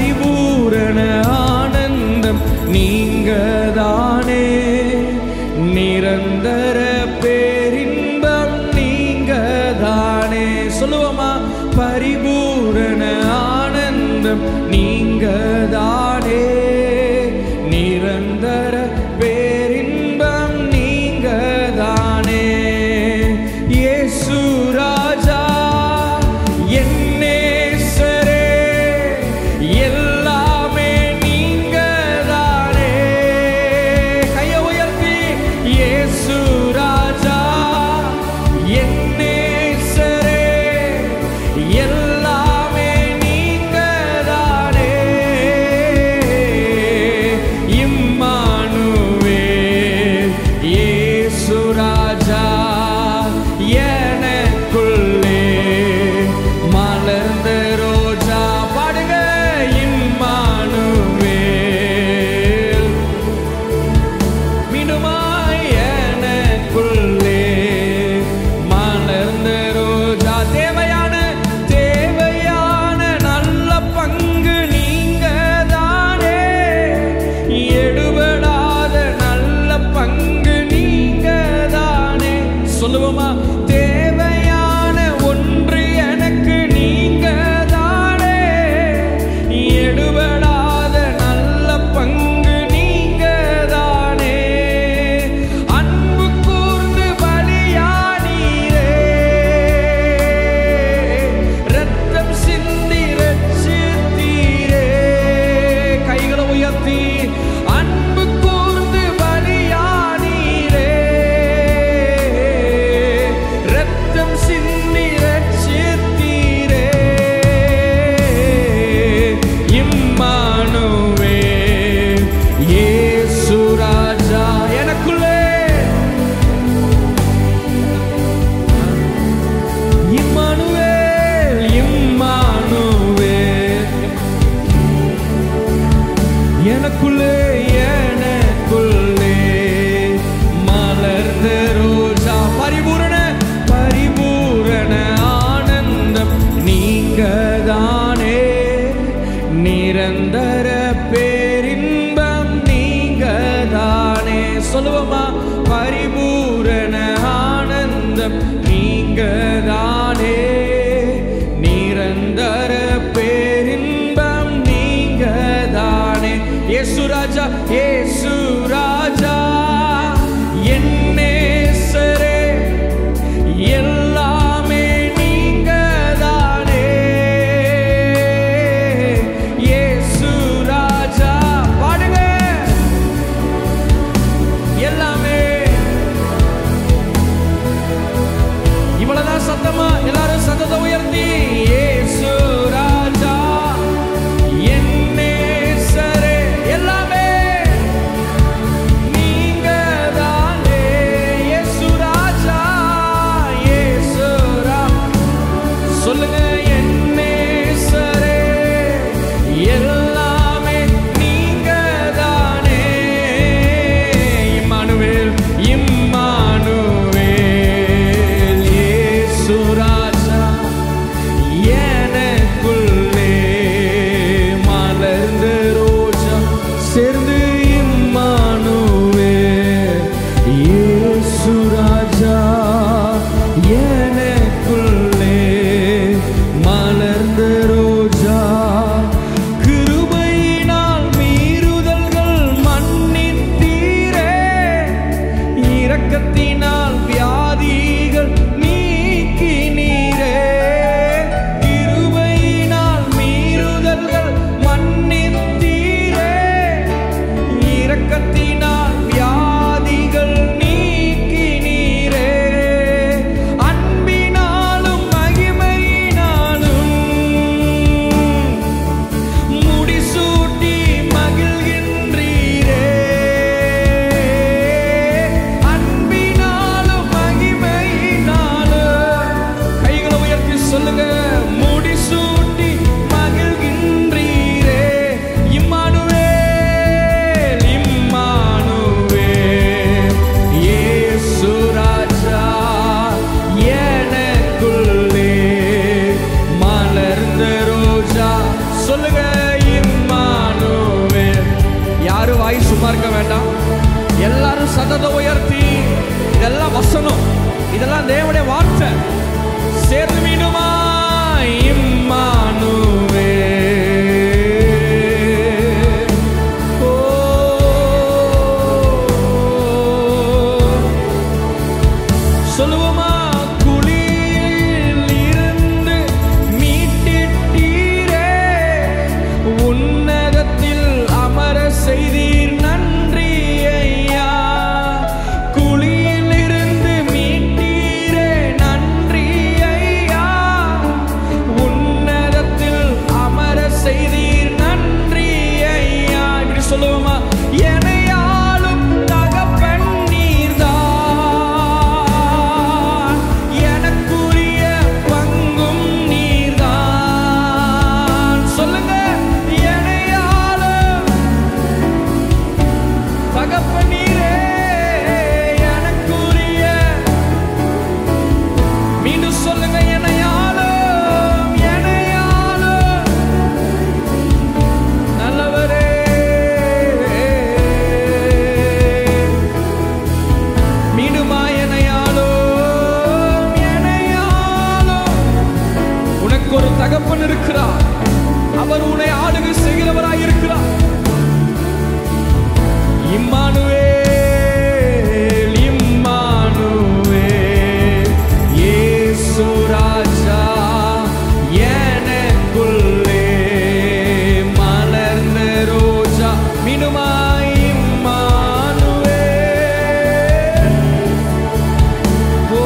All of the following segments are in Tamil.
பரிபூரண ஆனந்தம் நீங்கதானே, நிரந்தர பேரின்பம் நீங்கதானே. சொல்லுவோமா? பரிபூரண ஆனந்தம் நீங்கதானே, நிரந்தர பேரின்பம் நீங்கதானே. இயேசு ராஜா என் நேசரே, எல்லாமே நீங்கதானே. கையை உயர்த்தி இயேசு ராஜா என் நேசரே, எல்லாமே நீங்கதானே. இம்மானுவேல் இயேசு ராஜா எனக்குள்ளே மலர்ந்த ரோஜா. பாடுங்க. இம்மானுவேல் மீண்டுமாய் எனக்குள்ளே மலர்ந்த ரோஜா. தேவையான நல்ல பங்கு நீங்கதானே, எடுபடாத நல்ல பங்கு நீங்கதானே. சொல்லுவோமா? தேவையான ஒன்று எனக்கு நீங்கதானே, எடுபடாத நல்ல பங்கு நீங்கதானே. அன்பு கூர்ந்து பலியானீரே, ரத்தம் சிந்தி ரட்சித்தீரே. கைகளை உயர்த்தி அன்பு கூர்ந்து பலியானீரே, ரத்தம் சிந்தி ரட்சித்தீரே. இம்மானுவேல் இயேசு ராஜா எனக்குள்ளே. இம்மானுவேல் இம்மானுவேல் எனக்குள்ளே எனக்குள்ளே மலர்ந்த ரோஜா. பரிபூரண ஆனந்தம் நீங்கதானே, நிரந்தர பேரின்பம் நீங்கதானே. சொல்லுவோமா? பரிபூரண ஆனந்தம் நீங்கதானே, நிரந்தர பேரின்பம் நீங்கதானே. இயேசு ராஜா இயேசு ராஜா என் நேசரே, எல்லாமே நீங்கதானே. இயேசு ராஜா பாடுங்க. எல்லாமே. இவ்வளவுதான் சத்தமா? எல்லாரும் சத்தத்தை உயர்த்தி இயேசு ராஜா என் நேசரே, எல்லாமே சத்தத்தை உயர்த்தி இதெல்லாம் வசனம், இதெல்லாம் தேவனுடைய வார்த்தை. சேர்ந்து மீண்டுமா இம்மானுவே சொல்லுவோமா? குழியில் இருந்து மீட்டிட்டீரே, உன்னதத்தில் அமர செய்தீர் நன்றி ஐயா. குழியில் இருந்து மீட்டீரே நன்றி ஐயா, உன்னதத்தில் அமர செய்தீர் நன்றி ஐயா. இப்படி சொல்லுவோமா? எனையாளும் தகப்பன் நீர்தான், எனக்குரிய பங்கும் நீர்தான். சொல்லுங்க, எனையாளும் தகப்பன் நீரே, எனக்குரிய. மீண்டும் சொல்லுங்க, எனையாளும், எனையாளும் நல்லவரே. மீண்டுமா எனையாளும், எனையாளும். உனக்கு ஒரு தகப்பன் இருக்கிறார், அவர் உன்னை ஆளுகை செய்கிறவராய் இருக்கிறார். இம்மானுவேல், இம்மானுவேல், இயேசு ராஜா எனக்குள்ளே மலர்ந்த ரோஜா. மீண்டுமா இம்மானுவேல், ஓ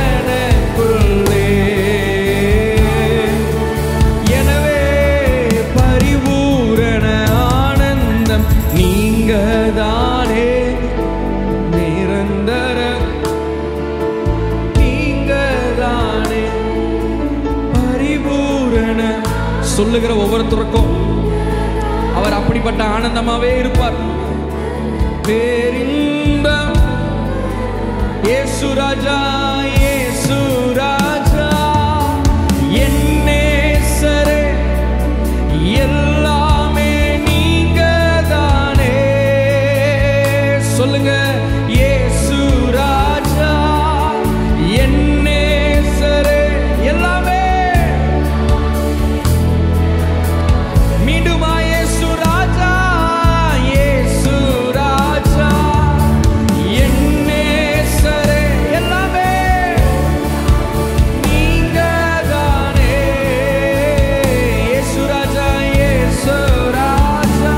எனக்குள்ளே. எனவே பரிபூரண ஆனந்தம் நீங்கதானே, நிரந்தர நீங்கதானே பரிபூரண. சொல்லுகிற ஒவ்வொருத்தருக்கும் அவர் அப்படிப்பட்ட ஆனந்தமாவே இருப்பார். பேரின்பம் இயேசு ராஜா, இயேசு ராஜா என் நேசரே, எல்லாமே நீங்கதானே. சொல்லுங்க, இயேசு ராஜா என் நேசரே, எல்லாமே. மீண்டுமா இயேசு ராஜா, இயேசு ராஜா என் நேசரே, எல்லாமே நீங்கதானே. இயேசு ராஜா, இயேசு ராஜா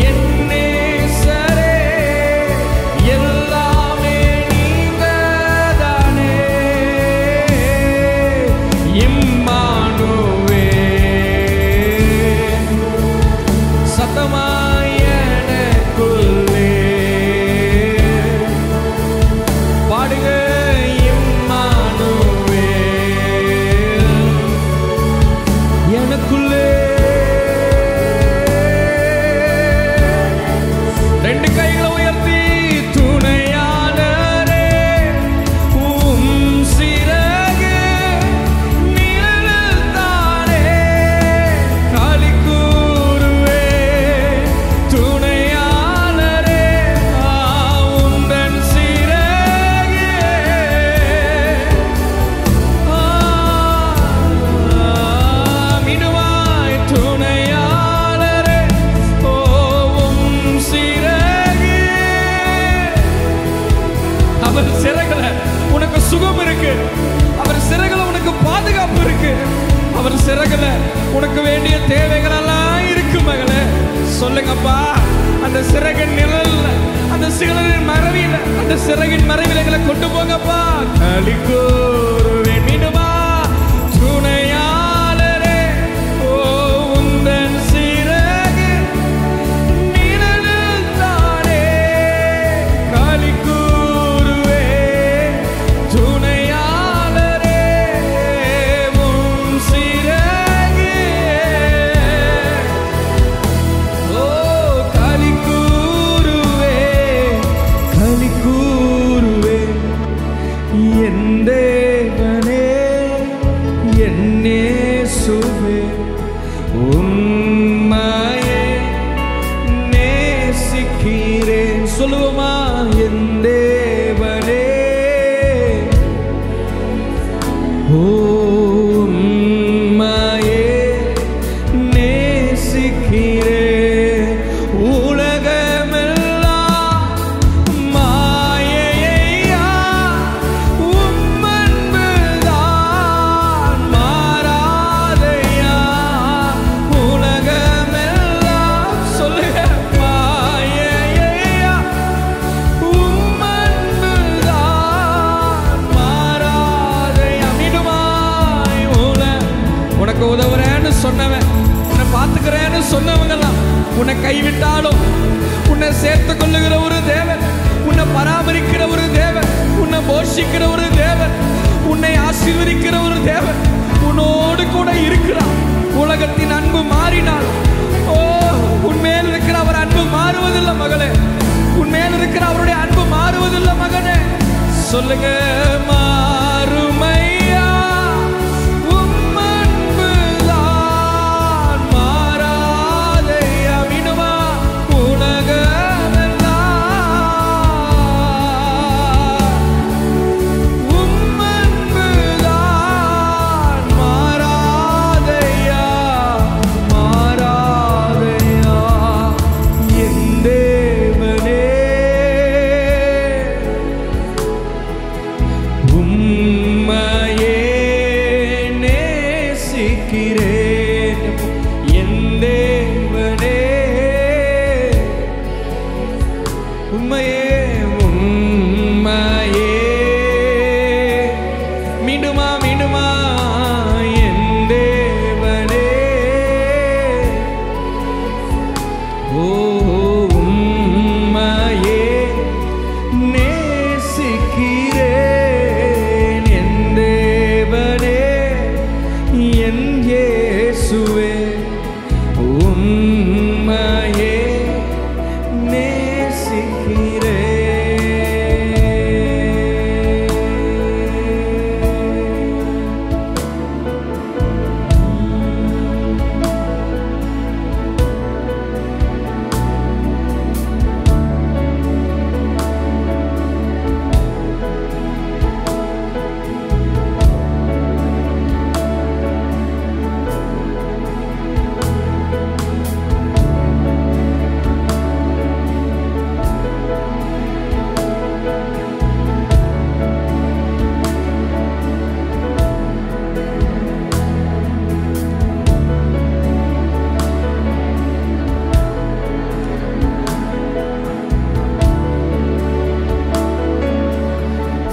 என் நேசரே, எல்லாமே நீங்கதானே. இம்மானுவேல், சத்தமாய் எனக்குள்ளே பாடுங்க. இம்மானுவேல், எனக்குள்ளே. ரெண்டு கைகளை உயர்த்தி, துணையாளரே உம் சிறகு நிழலில் தானே களி கூறுவே. துணையாளரே உந்தன் சிறகே, மீண்டுமாய் துணையாளரே உம் சிறகு. அவர் சிறகுல உனக்கு சுகம் இருக்கு, அவர் சிறகுல உனக்கு பாதுகாப்பு இருக்கு, அவர் சிறகுல உனக்கு வேண்டிய தேவைகள் எல்லாம் இருக்கு மகளே. சொல்லுங்கப்பா, அந்த சிறகின் நிழல்ல, அந்த சிறகின் மறைவில, அந்த சிறகின் மறைவில எங்களை கொண்டு போங்கப்பா. களி கூறுவேன். மீண்டுமா துணையாளரே ஓ உந்தன் சிறகு நிழலில் தானே களி கூறுவேன். துணையாளரே உம் சிறகு, ஓ களி கூறுவேன், களி கூறுவேன். என் தேவன் சொன்னவன், உன்னை பார்த்துக்கிறேன்னு சொன்னவங்கெல்லாம் உன்னை கைவிட்டாலும் உன்னை சேர்த்து கொள்ளுகிற ஒரு தேவன், உன்னை பராமரிக்கிற ஒரு தேவன், உன்னை போஷிக்கிற ஒரு தேவன், உன்னை ஆசீர்வதிக்கிற ஒரு தேவன் உன்னோடு கூட இருக்கிறார். உலகத்தின் அன்பு மாறினால் உன்மேல் இருக்கிற அவர் அன்பு மாறுவதில்லை மகளே. உன்மேல் இருக்கிற அவருடைய அன்பு மாறுவதில்லை மகனே. சொல்லுங்க, மாறுமையா உம் அன்புதான் மாறாதையா. மீனுமா உலகமெல்லாம் உம் அன்புதான் மாறாதையா மாறாதையா. என் தேவனே உம்மையே நேசிக்கிறேன். என் தேவனே உம்மையே உம்மையே. மீண்டுமா மீண்டுமா. என் தேவனே உம்மையே நேசிக்கிறேன். என் தேவனே என் இயேசுவே உம்மையே நேசிக்கிறேன்.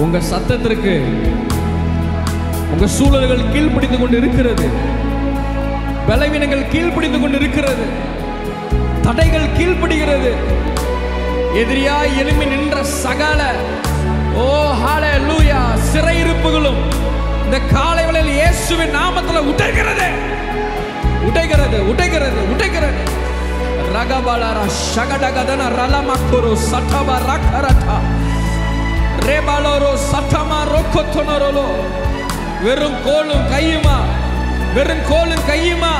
உங்க சத்தத்திற்கு உங்க சூழல்கள் கீழ்ப்படிந்து கொண்டு இருக்கிறது. பலவீனங்கள் கீழ்ப்படிந்து கொண்டு இருக்கிறது. தடைகள் கீழ்ப்படுகிறது. எதிரியாய் எழும்பி நின்ற சகல ஹalleluya சிறையிருப்புகளும் இந்த காலை வேளையில் இயேசுவின் நாமத்தில் உடைகிறது உடைகிறது உடைகிறது உடைகிறது. ரகபாலரா ஷகடகதன ரலமக்குரு சட்டப ரக்கரட்டா ரேபாலோரோ சட்டமா ரொக்கொத்தனரோலோ. வெறும் கோலும் கையுமா, வெறும் கோலும் கையுமா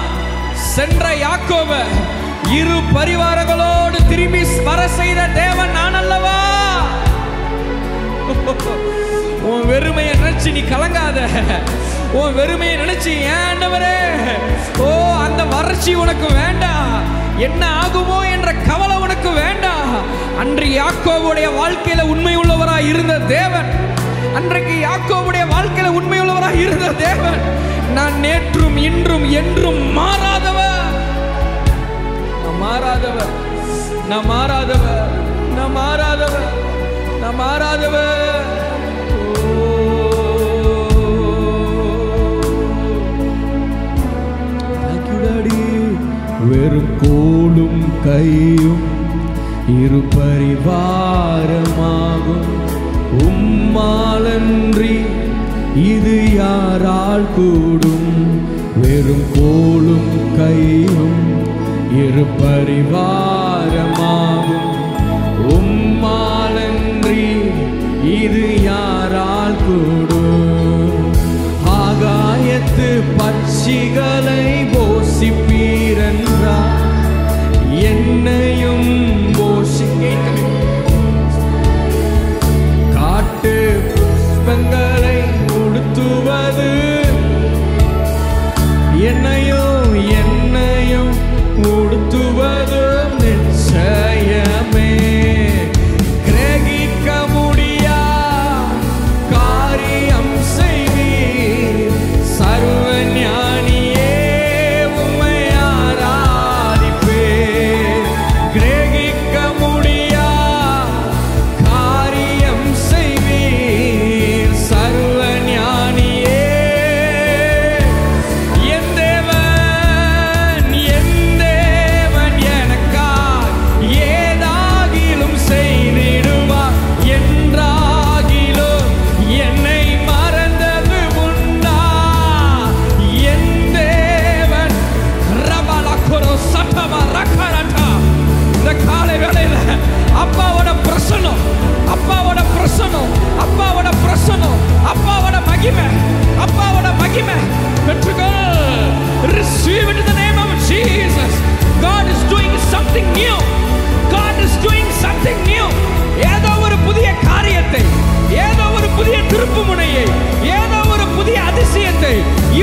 சென்ற யாக்கோப இரு பரிவாரங்களோடு திரும்பி வர செய்த தேவன் நான் அல்லவா. உன் வெறுமையை நினைச்சு நீ கலங்காத. உன் வெறுமையை நினைச்சு ஏண்டவரே அந்த வறட்சி உனக்கு வேண்டாம், என்ன ஆகுமோ என்ற கவலை உனக்கு வேண்டாம். அன்று யாக்கோபுடைய வாழ்க்கையில உண்மை உள்ளவராய் இருந்த தேவன், அன்றைக்கு யாக்கோபுடைய வாழ்க்கையில உண்மை உள்ளவராய் இருந்த தேவன் நான் நேற்றும் இன்றும் என்றும் மாறாதவர். நான் மாறாதவர், நான் மாறாதவர், நான் மாறாதவர், நான் மாறாதவர். வெறும் கோலும் கையும் இரு பரிவாரமாகும் உம்மாலன்றி இது யாரால் கூடும். வெறும் கோலும் கையும் இரு பரிவாரமாகும் உம்மாலன்றி இது யாரால் கூடும். ஆகாயத்து பட்சிகளை போஷிப்பீரென்றார் என்னையும் காட்டு புஷ்பங்களை உடுத்துவது என்னையும் என்னையும் உடுத்துவது நிச்சயமே. கிரகிக்க முடியா காரியம் செய்வீர் சர்வ ஞானியே.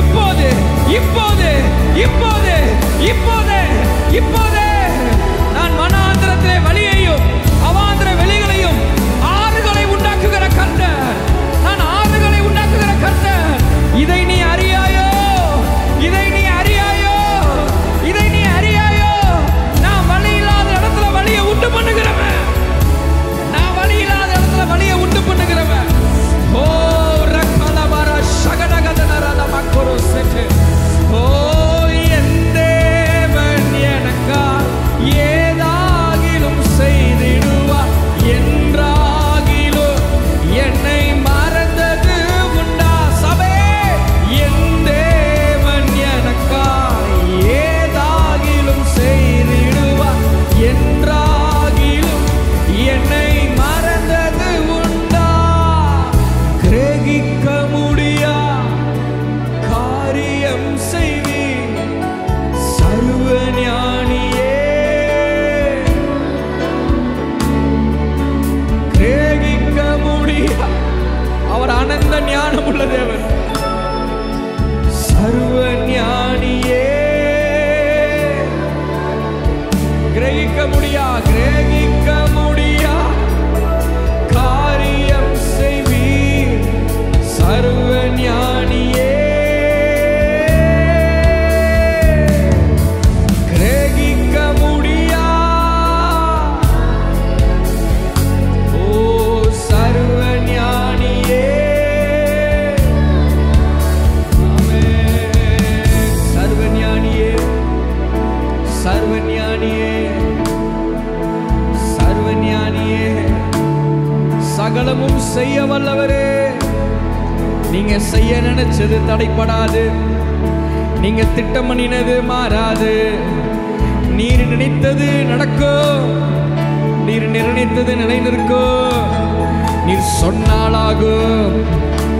இப்போது இப்போது இப்போது இப்போது இப்போது நான் மனாந்திரத்திலே வழியையும் அவாந்திர வெளிகளையும் ஆறுகளை உண்டாக்குகிற கர்த்தர். நான் ஆறுகளை உண்டாக்குகிற கர்த்தர். இதை நீ அறியாயோ? இதை நீ அறியாயோ? இதை நீ அறியாயோ? நான் வழி இல்லாத இடத்துல வழியை உண்டு பண்ணுகிறவன். நான் வழி இல்லாத இடத்துல வழியை உண்டு பண்ணுகிறவன். ஓ ரக்கலபர சகடகதனரத மக்கொரு செட்டு. ஓ என் தேவன் எனக்கா ஏதாகிலும் செய்திடுவார் என்றாகிலும் என்னை மறந்தது உண்டா? சபே, என் தேவன் எனக்கா ஏதாகிலும் செய்திடுவார் என்றாகிலும் என்னை மறந்தது உண்டா? கிரகிக்க முடியா காரியம் செய்வீர் சர்வ ஞானியே. கிரகிக்க முடியா, அவர் ஆனந்த ஞானம் உள்ள தேவன். சர்வ ஞானியே, கிரகிக்க முடியா, கிரகிக்க முடியா காரியம் செய்வீர் சர்வ ஞானியே. கிரகிக்க முடியா, ஓ சர்வ ஞானியே. ஆமென். சர்வ ஞானியே, சர்வ ஞானியே, சர்வ ஞானியே, சகலமும் செய்ய வல்லவரே. நீங்க செய்ய நினைச்சது தடைப்படாது. நீங்க திட்டம் பண்ணினது மாறாது. நீர் நினைத்தது நடக்கும். நீர் நிர்ணயித்தது நிலை நிற்கும். நீர் சொன்னாலாகும்.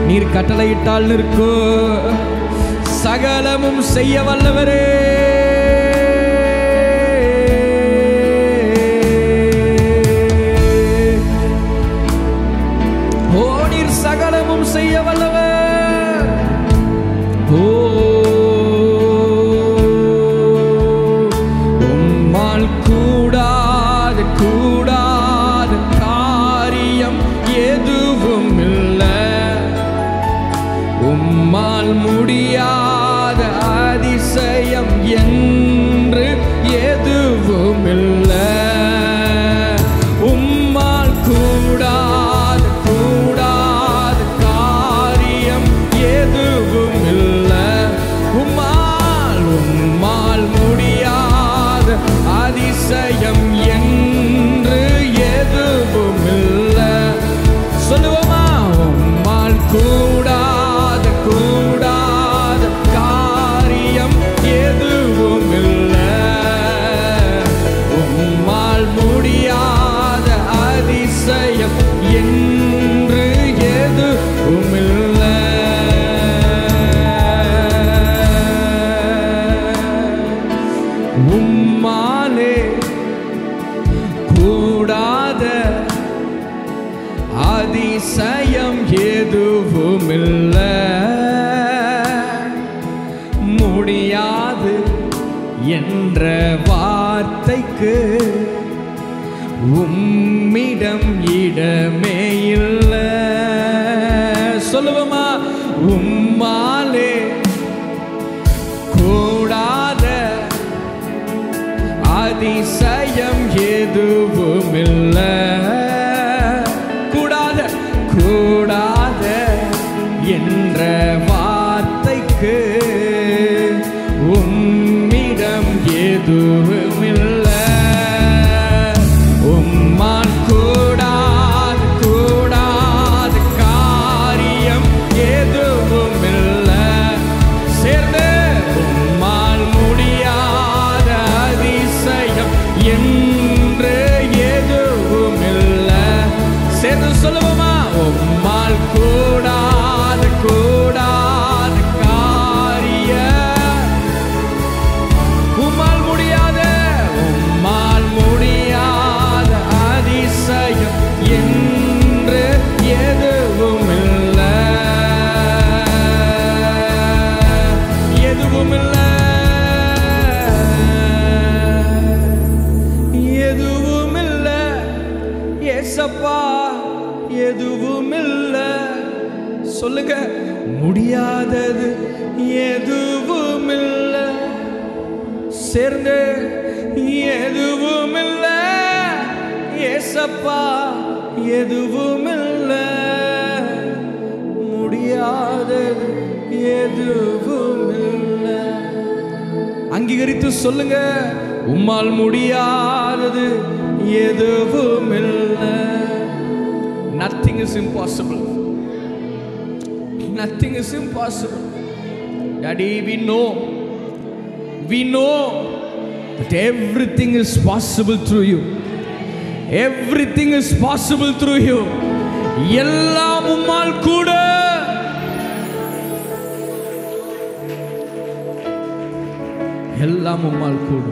நீர் கட்டளையிட்டால் நிற்கும். சகலமும் செய்ய வல்லவரே. ஓ நீர் சகலமும் செய்ய வல்லவர். ஓ உம்மால் கூடாத கூடாத காரியம் எதுவும் இல்லை. உம்மால் முடியாத அதிசயம் என்று எதுவும் இல்லை. உம்மால் கூடாத கூடாத காரியம் எதுவும் இல்லை. உம்மால் முடியாத அதிசயம் என்று எதுவும் இல்லை. சொல்லுவோமா? உம்மால் கூடாத கூடாத காரியம் எதுவும் இல்லை. உம்மால் முடியாத அதிசயம் என்று எதுவும் இல்லை. உம்மாலே கூடாத அதிசயம் எதுவும் இல்லை. முடியாது என்ற வார்த்தைக்கு உம்மிடம் இடமே இல்லை. சொல்லுவோமா? உம்மாலே கூடாத அதிசயம் எதுவும் இல்லை. கூடாத கூடாத என்ற வார்த்தைக்கு உம்மிடம் எதுவும் இல்லை. உம்மால் கூடாத கூடாத காரியம் எதுவும் இல்லை. சேர்ந்து உம்மால் முடியாத அதிசயம் என்று எதுவும் இல்லை. சேர்ந்து சொல்லுவோமா? உம்மால் கூடாத கூடாத காரியம் உம்மால் முடியாத சேர்ந்து எதுவும் இல்லை ஏசப்பா, எதுவும் இல்லை முடியாதது எதுவும் இல்லை. அங்கீகரித்து சொல்லுங்க, உம்மால் முடியாதது எதுவும் இல்லை. Nothing is impossible. Nothing is impossible. Daddy, we know that everything is possible through you. Everything is possible through you. எல்லாம் உம்மால் கூட. எல்லாம் உம்மால் கூட.